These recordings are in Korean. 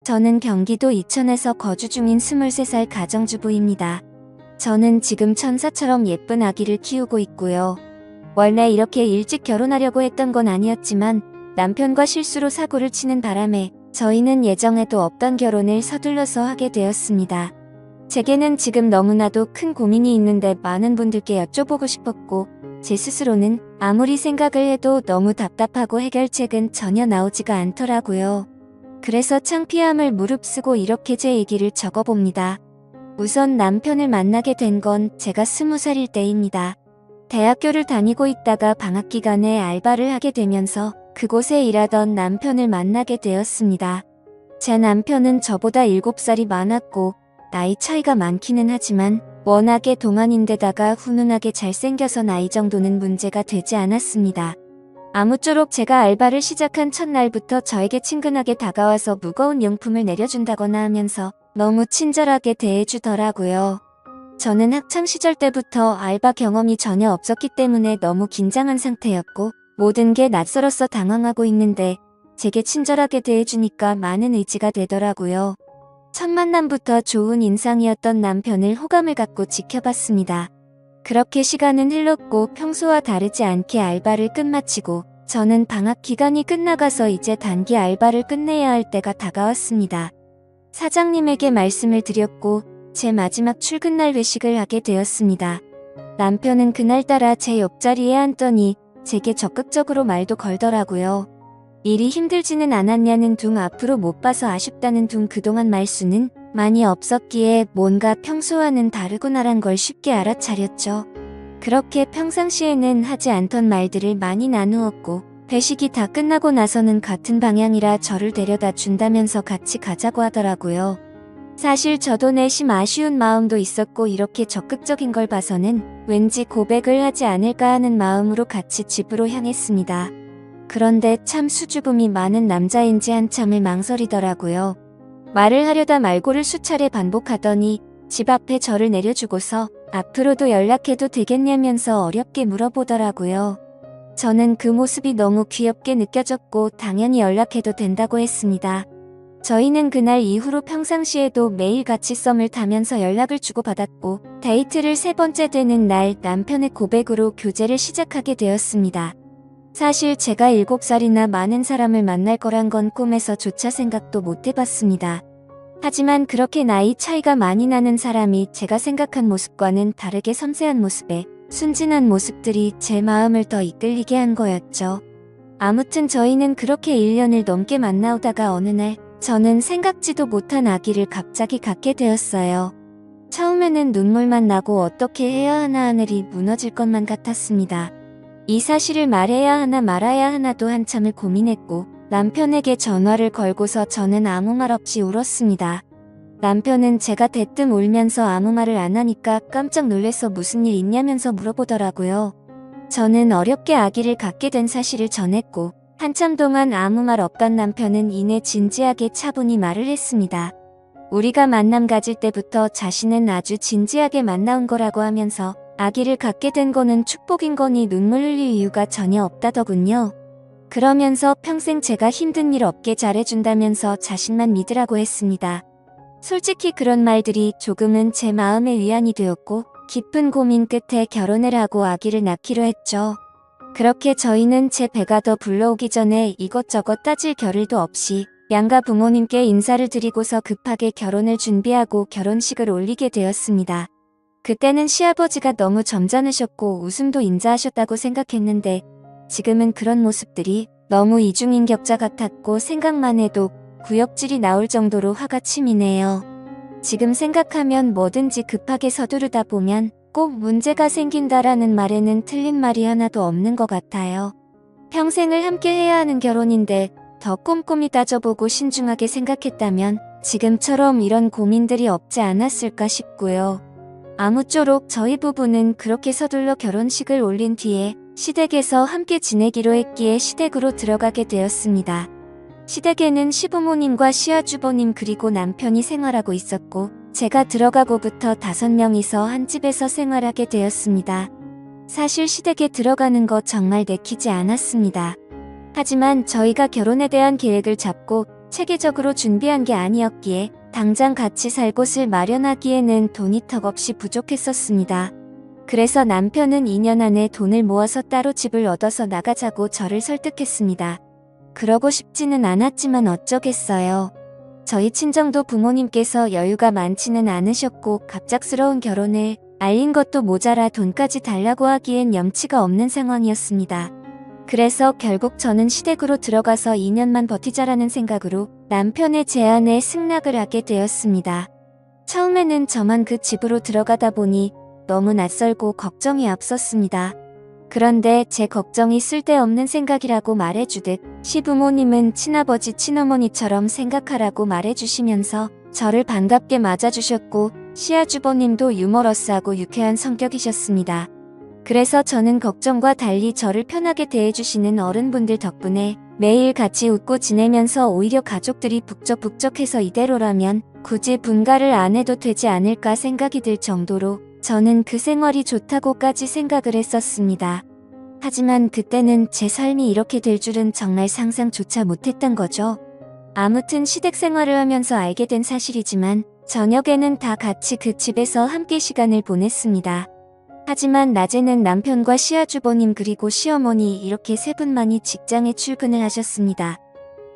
저는 경기도 이천에서 거주 중인 23살 가정주부입니다. 저는 지금 천사처럼 예쁜 아기를 키우고 있고요. 원래 이렇게 일찍 결혼하려고 했던 건 아니었지만 남편과 실수로 사고를 치는 바람에 저희는 예정에도 없던 결혼을 서둘러서 하게 되었습니다. 제게는 지금 너무나도 큰 고민이 있는데 많은 분들께 여쭤보고 싶었고, 제 스스로는 아무리 생각을 해도 너무 답답하고 해결책은 전혀 나오지가 않더라고요. 그래서 창피함을 무릅쓰고 이렇게 제 얘기를 적어봅니다. 우선 남편을 만나게 된 건 제가 20살일 때입니다. 대학교를 다니고 있다가 방학 기간에 알바를 하게 되면서 그곳에 일하던 남편을 만나게 되었습니다. 제 남편은 저보다 7살이 많았고 나이 차이가 많기는 하지만 워낙에 동안인데다가 훈훈하게 잘생겨서 나이 정도는 문제가 되지 않았습니다. 아무쪼록 제가 알바를 시작한 첫날부터 저에게 친근하게 다가와서 무거운 용품을 내려준다거나 하면서 너무 친절하게 대해주더라고요. 저는 학창시절 때부터 알바 경험이 전혀 없었기 때문에 너무 긴장한 상태였고 모든 게 낯설어서 당황하고 있는데 제게 친절하게 대해주니까 많은 의지가 되더라고요. 첫 만남부터 좋은 인상이었던 남편을 호감을 갖고 지켜봤습니다. 그렇게 시간은 흘렀고 평소와 다르지 않게 알바를 끝마치고 저는 방학 기간이 끝나가서 이제 단기 알바를 끝내야 할 때가 다가왔습니다. 사장님에게 말씀을 드렸고 제 마지막 출근날 회식을 하게 되었습니다. 남편은 그날따라 제 옆자리에 앉더니 제게 적극적으로 말도 걸더라고요. 일이 힘들지는 않았냐는 둥, 앞으로 못 봐서 아쉽다는 둥, 그동안 말수는 많이 없었기에 뭔가 평소와는 다르구나란 걸 쉽게 알아차렸죠. 그렇게 평상시에는 하지 않던 말들을 많이 나누었고 회식이 다 끝나고 나서는 같은 방향이라 저를 데려다 준다면서 같이 가자고 하더라고요. 사실 저도 내심 아쉬운 마음도 있었고 이렇게 적극적인 걸 봐서는 왠지 고백을 하지 않을까 하는 마음으로 같이 집으로 향했습니다. 그런데 참 수줍음이 많은 남자인지 한참을 망설이더라고요. 말을 하려다 말고를 수차례 반복하더니 집 앞에 저를 내려주고서 앞으로도 연락해도 되겠냐면서 어렵게 물어보더라고요. 저는 그 모습이 너무 귀엽게 느껴졌고 당연히 연락해도 된다고 했습니다. 저희는 그날 이후로 평상시에도 매일 같이 썸을 타면서 연락을 주고받았고 데이트를 3번째 되는 날 남편의 고백으로 교제를 시작하게 되었습니다. 사실 제가 7살이나 많은 사람을 만날 거란 건 꿈에서조차 생각도 못 해봤습니다. 하지만 그렇게 나이 차이가 많이 나는 사람이 제가 생각한 모습과는 다르게 섬세한 모습에 순진한 모습들이 제 마음을 더 이끌리게 한 거였죠. 아무튼 저희는 그렇게 1년을 넘게 만나오다가 어느 날 저는 생각지도 못한 아기를 갑자기 갖게 되었어요. 처음에는 눈물만 나고 어떻게 해야 하나 하늘이 무너질 것만 같았습니다. 이 사실을 말해야 하나 말아야 하나도 한참을 고민했고 남편에게 전화를 걸고서 저는 아무 말 없이 울었습니다. 남편은 제가 대뜸 울면서 아무 말을 안 하니까 깜짝 놀래서 무슨 일 있냐면서 물어보더라고요. 저는 어렵게 아기를 갖게 된 사실을 전했고 한참 동안 아무 말 없던 남편은 이내 진지하게 차분히 말을 했습니다. 우리가 만남 가질 때부터 자신은 아주 진지하게 만나온 거라고 하면서 아기를 갖게 된 거는 축복인 거니 눈물 흘릴 이유가 전혀 없다더군요. 그러면서 평생 제가 힘든 일 없게 잘해준다면서 자신만 믿으라고 했습니다. 솔직히 그런 말들이 조금은 제 마음의 위안이 되었고 깊은 고민 끝에 결혼을 하고 아기를 낳기로 했죠. 그렇게 저희는 제 배가 더 불러오기 전에 이것저것 따질 겨를도 없이 양가 부모님께 인사를 드리고서 급하게 결혼을 준비하고 결혼식을 올리게 되었습니다. 그때는 시아버지가 너무 점잖으셨고 웃음도 인자하셨다고 생각했는데 지금은 그런 모습들이 너무 이중인격자 같았고 생각만 해도 구역질이 나올 정도로 화가 치미네요. 지금 생각하면 뭐든지 급하게 서두르다 보면 꼭 문제가 생긴다라는 말에는 틀린 말이 하나도 없는 것 같아요. 평생을 함께 해야 하는 결혼인데 더 꼼꼼히 따져보고 신중하게 생각했다면 지금처럼 이런 고민들이 없지 않았을까 싶고요. 아무쪼록 저희 부부는 그렇게 서둘러 결혼식을 올린 뒤에 시댁에서 함께 지내기로 했기에 시댁으로 들어가게 되었습니다. 시댁에는 시부모님과 시아주버님 그리고 남편이 생활하고 있었고 제가 들어가고부터 5명이서 한 집에서 생활하게 되었습니다. 사실 시댁에 들어가는 거 정말 내키지 않았습니다. 하지만 저희가 결혼에 대한 계획을 잡고 체계적으로 준비한 게 아니었기에 당장 같이 살 곳을 마련하기에는 돈이 턱없이 부족했었습니다. 그래서 남편은 2년 안에 돈을 모아서 따로 집을 얻어서 나가자고 저를 설득했습니다. 그러고 싶지는 않았지만 어쩌겠어요. 저희 친정도 부모님께서 여유가 많지는 않으셨고 갑작스러운 결혼을 알린 것도 모자라 돈까지 달라고 하기엔 염치가 없는 상황이었습니다. 그래서 결국 저는 시댁으로 들어가서 2년만 버티자라는 생각으로 남편의 제안에 승낙을 하게 되었습니다. 처음에는 저만 그 집으로 들어가다 보니 너무 낯설고 걱정이 앞섰습니다. 그런데 제 걱정이 쓸데없는 생각이라고 말해주듯 시부모님은 친아버지 친어머니처럼 생각하라고 말해주시면서 저를 반갑게 맞아주셨고 시아주버님도 유머러스하고 유쾌한 성격이셨습니다. 그래서 저는 걱정과 달리 저를 편하게 대해주시는 어른분들 덕분에 매일 같이 웃고 지내면서 오히려 가족들이 북적북적해서 이대로라면 굳이 분가를 안 해도 되지 않을까 생각이 들 정도로 저는 그 생활이 좋다고까지 생각을 했었습니다. 하지만 그때는 제 삶이 이렇게 될 줄은 정말 상상조차 못했던 거죠. 아무튼 시댁 생활을 하면서 알게 된 사실이지만 저녁에는 다 같이 그 집에서 함께 시간을 보냈습니다. 하지만 낮에는 남편과 시아주버님 그리고 시어머니 이렇게 세 분만이 직장에 출근을 하셨습니다.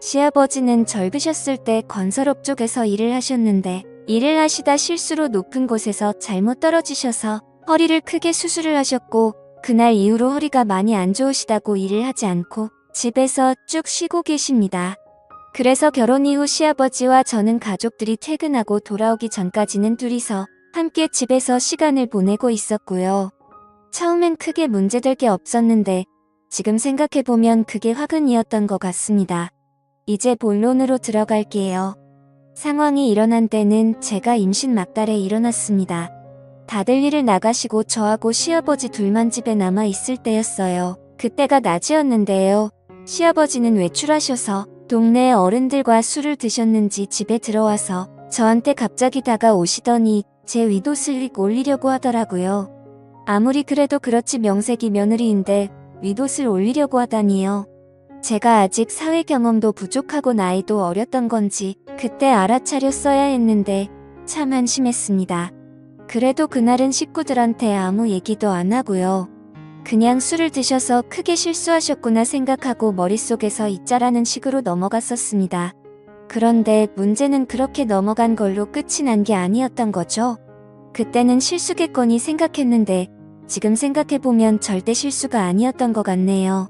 시아버지는 젊으셨을 때 건설업 쪽에서 일을 하셨는데 일을 하시다 실수로 높은 곳에서 잘못 떨어지셔서 허리를 크게 수술을 하셨고 그날 이후로 허리가 많이 안 좋으시다고 일을 하지 않고 집에서 쭉 쉬고 계십니다. 그래서 결혼 이후 시아버지와 저는 가족들이 퇴근하고 돌아오기 전까지는 둘이서 함께 집에서 시간을 보내고 있었고요. 처음엔 크게 문제될 게 없었는데 지금 생각해보면 그게 화근이었던 것 같습니다. 이제 본론으로 들어갈게요. 상황이 일어난 때는 제가 임신 막달에 일어났습니다. 다들 일을 나가시고 저하고 시아버지 둘만 집에 남아 있을 때였어요. 그때가 낮이었는데요. 시아버지는 외출하셔서 동네 어른들과 술을 드셨는지 집에 들어와서 저한테 갑자기 다가오시더니 제 위도 슬릭 올리려고 하더라고요. 아무리 그래도 그렇지 명색이 며느리인데 위도슬 올리려고 하다니요. 제가 아직 사회 경험도 부족하고 나이도 어렸던 건지 그때 알아차렸어야 했는데 참 한심했습니다. 그래도 그날은 식구들한테 아무 얘기도 안 하고요. 그냥 술을 드셔서 크게 실수하셨구나 생각하고 머릿속에서 잊자라는 식으로 넘어갔었습니다. 그런데 문제는 그렇게 넘어간 걸로 끝이 난 게 아니었던 거죠. 그때는 실수겠거니 생각했는데 지금 생각해보면 절대 실수가 아니었던 것 같네요.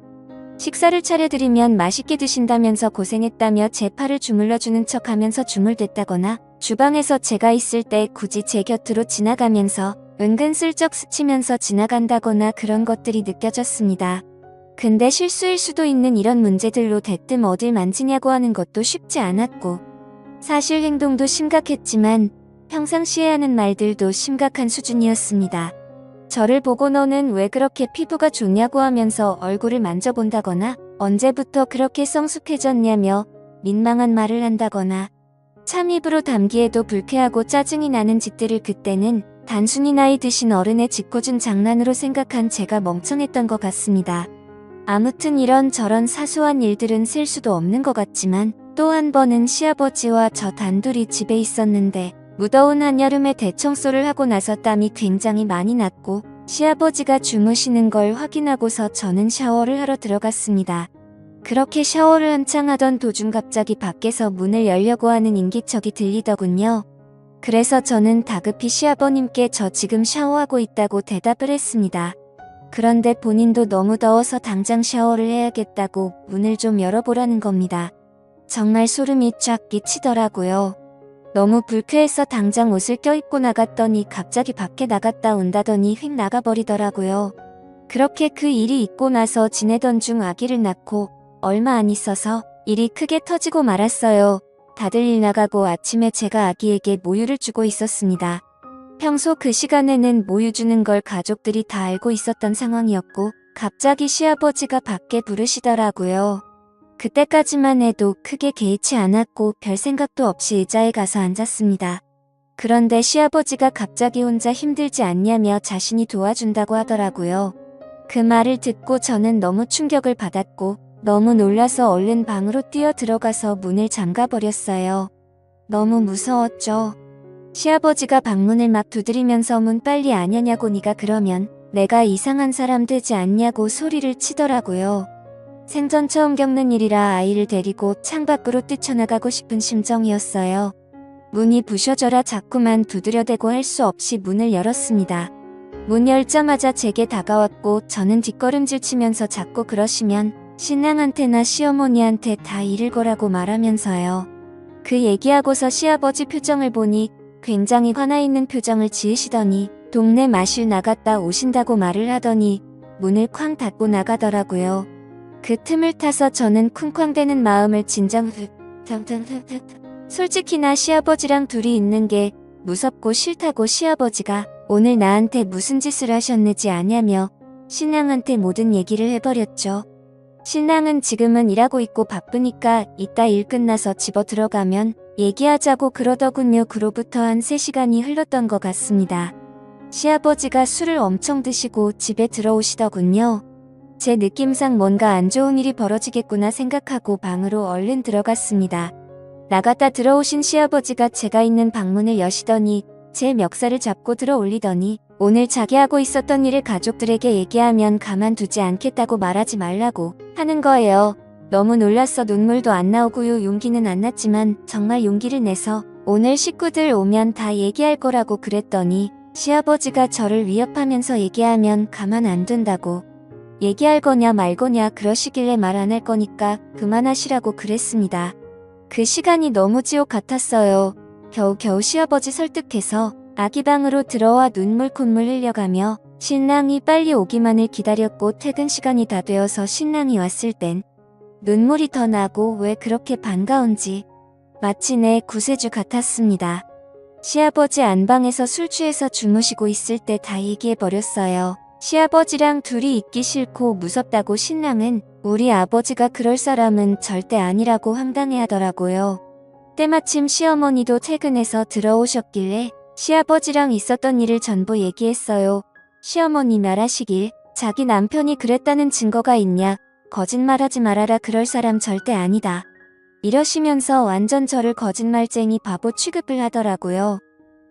식사를 차려드리면 맛있게 드신다면서 고생했다며 제 팔을 주물러주는 척하면서 주물댔다거나 주방에서 제가 있을 때 굳이 제 곁으로 지나가면서 은근슬쩍 스치면서 지나간다거나 그런 것들이 느껴졌습니다. 근데 실수일 수도 있는 이런 문제들로 대뜸 어딜 만지냐고 하는 것도 쉽지 않았고 사실 행동도 심각했지만 평상시에 하는 말들도 심각한 수준이었습니다. 저를 보고 너는 왜 그렇게 피부가 좋냐고 하면서 얼굴을 만져본다거나 언제부터 그렇게 성숙해졌냐며 민망한 말을 한다거나 참 입으로 담기에도 불쾌하고 짜증이 나는 짓들을 그때는 단순히 나이 드신 어른의 짓궂은 장난으로 생각한 제가 멍청했던 것 같습니다. 아무튼 이런저런 사소한 일들은 셀 수도 없는 것 같지만 또 한 번은 시아버지와 저 단둘이 집에 있었는데 무더운 한여름에 대청소를 하고 나서 땀이 굉장히 많이 났고 시아버지가 주무시는 걸 확인하고서 저는 샤워를 하러 들어갔습니다. 그렇게 샤워를 한창 하던 도중 갑자기 밖에서 문을 열려고 하는 인기척이 들리더군요. 그래서 저는 다급히 시아버님께 저 지금 샤워하고 있다고 대답을 했습니다. 그런데 본인도 너무 더워서 당장 샤워를 해야겠다고 문을 좀 열어보라는 겁니다. 정말 소름이 쫙 끼치더라고요. 너무 불쾌해서 당장 옷을 껴입고 나갔더니 갑자기 밖에 나갔다 온다더니 휙 나가버리더라고요. 그렇게 그 일이 있고 나서 지내던 중 아기를 낳고 얼마 안 있어서 일이 크게 터지고 말았어요. 다들 일 나가고 아침에 제가 아기에게 모유를 주고 있었습니다. 평소 그 시간에는 모유 주는 걸 가족들이 다 알고 있었던 상황이었고 갑자기 시아버지가 밖에 부르시더라고요. 그때까지만 해도 크게 개의치 않았고 별 생각도 없이 의자에 가서 앉았습니다. 그런데 시아버지가 갑자기 혼자 힘들지 않냐며 자신이 도와준다고 하더라고요. 그 말을 듣고 저는 너무 충격을 받았고 너무 놀라서 얼른 방으로 뛰어 들어가서 문을 잠가버렸어요. 너무 무서웠죠. 시아버지가 방문을 막 두드리면서 문 빨리 안 여냐고 네가 그러면 내가 이상한 사람 되지 않냐고 소리를 치더라고요. 생전 처음 겪는 일이라 아이를 데리고 창밖으로 뛰쳐나가고 싶은 심정이었어요. 문이 부셔져라 자꾸만 두드려대고 할 수 없이 문을 열었습니다. 문 열자마자 제게 다가왔고 저는 뒷걸음질 치면서 자꾸 그러시면 신랑한테나 시어머니한테 다 잃을 거라고 말하면서요. 그 얘기하고서 시아버지 표정을 보니 굉장히 화나 있는 표정을 지으시더니 동네 마실 나갔다 오신다고 말을 하더니 문을 쾅 닫고 나가더라고요. 그 틈을 타서 저는 쿵쾅대는 마음을 솔직히나 시아버지랑 둘이 있는 게 무섭고 싫다고 시아버지가 오늘 나한테 무슨 짓을 하셨는지 아냐며 신랑한테 모든 얘기를 해버렸죠. 신랑은 지금은 일하고 있고 바쁘니까 이따 일 끝나서 집어 들어가면 얘기하자고 그러더군요. 그로부터 한 3시간이 흘렀던 것 같습니다. 시아버지가 술을 엄청 드시고 집에 들어오시더군요. 제 느낌상 뭔가 안 좋은 일이 벌어지겠구나 생각하고 방으로 얼른 들어갔습니다. 나갔다 들어오신 시아버지가 제가 있는 방문을 여시더니 제 멱살을 잡고 들어올리더니 오늘 자기하고 있었던 일을 가족들에게 얘기하면 가만두지 않겠다고 말하지 말라고 하는 거예요. 너무 놀라서 눈물도 안 나오고요. 용기는 안 났지만 정말 용기를 내서 오늘 식구들 오면 다 얘기할 거라고 그랬더니 시아버지가 저를 위협하면서 얘기하면 가만 안 둔다고 얘기할 거냐 말 거냐 그러시길래 말 안 할 거니까 그만하시라고 그랬습니다. 그 시간이 너무 지옥 같았어요. 겨우겨우 시아버지 설득해서 아기 방으로 들어와 눈물 콧물 흘려가며 신랑이 빨리 오기만을 기다렸고 퇴근 시간이 다 되어서 신랑이 왔을 땐 눈물이 더 나고 왜 그렇게 반가운지 마치 내 구세주 같았습니다. 시아버지 안방에서 술 취해서 주무시고 있을 때 다 얘기해버렸어요. 시아버지랑 둘이 있기 싫고 무섭다고 신랑은 우리 아버지가 그럴 사람은 절대 아니라고 황당해하더라고요. 때마침 시어머니도 퇴근해서 들어오셨길래 시아버지랑 있었던 일을 전부 얘기했어요. 시어머니 말하시길 자기 남편이 그랬다는 증거가 있냐? 거짓말하지 말아라. 그럴 사람 절대 아니다. 이러시면서 완전 저를 거짓말쟁이 바보 취급을 하더라고요.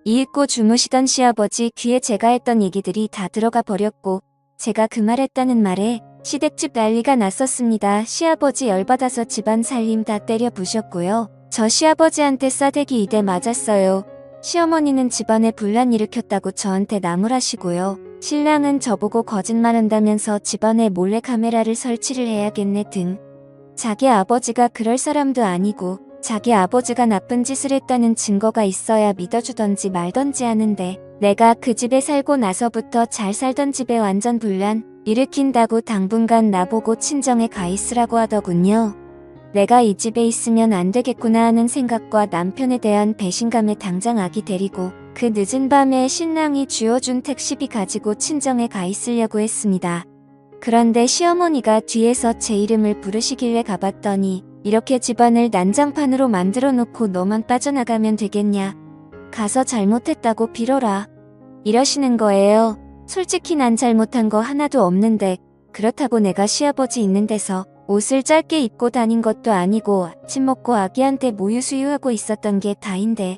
이윽고 주무시던 시아버지 귀에 제가 했던 얘기들이 다 들어가 버렸고 제가 그 말했다는 말에 시댁집 난리가 났었습니다. 시아버지 열받아서 집안 살림 다 때려 부셨고요. 저 시아버지한테 싸대기 2대 맞았어요. 시어머니는 집안에 분란 일으켰다고 저한테 나무라시고요. 신랑은 저보고 거짓말한다면서 집안에 몰래 카메라를 설치를 해야겠네 등. 자기 아버지가 그럴 사람도 아니고 자기 아버지가 나쁜 짓을 했다는 증거가 있어야 믿어주던지 말던지 하는데 내가 그 집에 살고 나서부터 잘 살던 집에 완전 분란 일으킨다고 당분간 나보고 친정에 가 있으라고 하더군요. 내가 이 집에 있으면 안 되겠구나 하는 생각과 남편에 대한 배신감에 당장 아기 데리고 그 늦은 밤에 신랑이 쥐어준 택시비 가지고 친정에 가 있으려고 했습니다. 그런데 시어머니가 뒤에서 제 이름을 부르시길래 가봤더니 이렇게 집안을 난장판으로 만들어 놓고 너만 빠져나가면 되겠냐. 가서 잘못했다고 빌어라. 이러시는 거예요. 솔직히 난 잘못한 거 하나도 없는데 그렇다고 내가 시아버지 있는 데서 옷을 짧게 입고 다닌 것도 아니고 아침 먹고 아기한테 모유 수유하고 있었던 게 다인데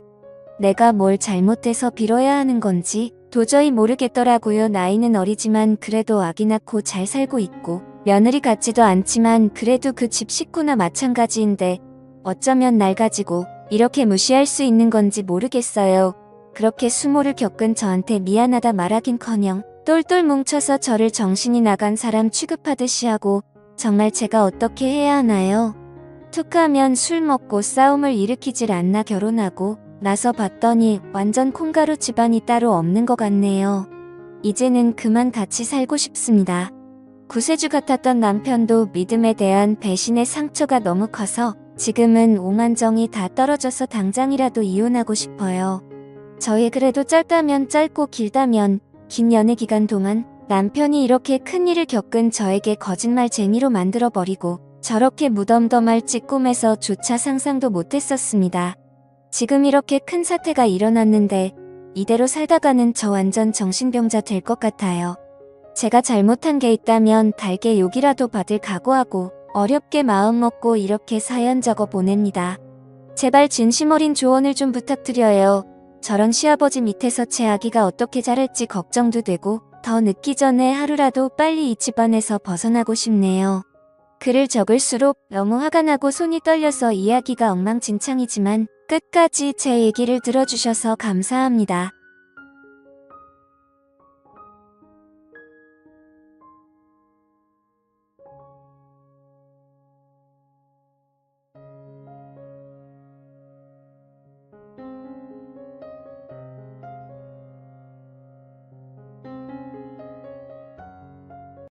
내가 뭘 잘못해서 빌어야 하는 건지 도저히 모르겠더라고요. 나이는 어리지만 그래도 아기 낳고 잘 살고 있고 며느리 같지도 않지만 그래도 그 집 식구나 마찬가지인데 어쩌면 날 가지고 이렇게 무시할 수 있는 건지 모르겠어요. 그렇게 수모를 겪은 저한테 미안하다 말하긴커녕 똘똘 뭉쳐서 저를 정신이 나간 사람 취급하듯이 하고 정말 제가 어떻게 해야 하나요? 툭 하면 술 먹고 싸움을 일으키질 않나. 결혼하고 나서 봤더니 완전 콩가루 집안이 따로 없는 것 같네요. 이제는 그만 같이 살고 싶습니다. 구세주 같았던 남편도 믿음에 대한 배신의 상처가 너무 커서 지금은 오만정이 다 떨어져서 당장이라도 이혼하고 싶어요. 저의 그래도 짧다면 짧고 길다면 긴 연애 기간 동안 남편이 이렇게 큰일을 겪은 저에게 거짓말쟁이로 만들어버리고 저렇게 무덤덤할지 꿈에서 조차 상상도 못했었습니다. 지금 이렇게 큰 사태가 일어났는데 이대로 살다가는 저 완전 정신병자 될 것 같아요. 제가 잘못한 게 있다면 달게 욕이라도 받을 각오하고 어렵게 마음먹고 이렇게 사연 적어 보냅니다. 제발 진심 어린 조언을 좀 부탁드려요. 저런 시아버지 밑에서 제 아기가 어떻게 자랄지 걱정도 되고 더 늦기 전에 하루라도 빨리 이 집안에서 벗어나고 싶네요. 글을 적을수록 너무 화가 나고 손이 떨려서 이야기가 엉망진창이지만 끝까지 제 얘기를 들어주셔서 감사합니다.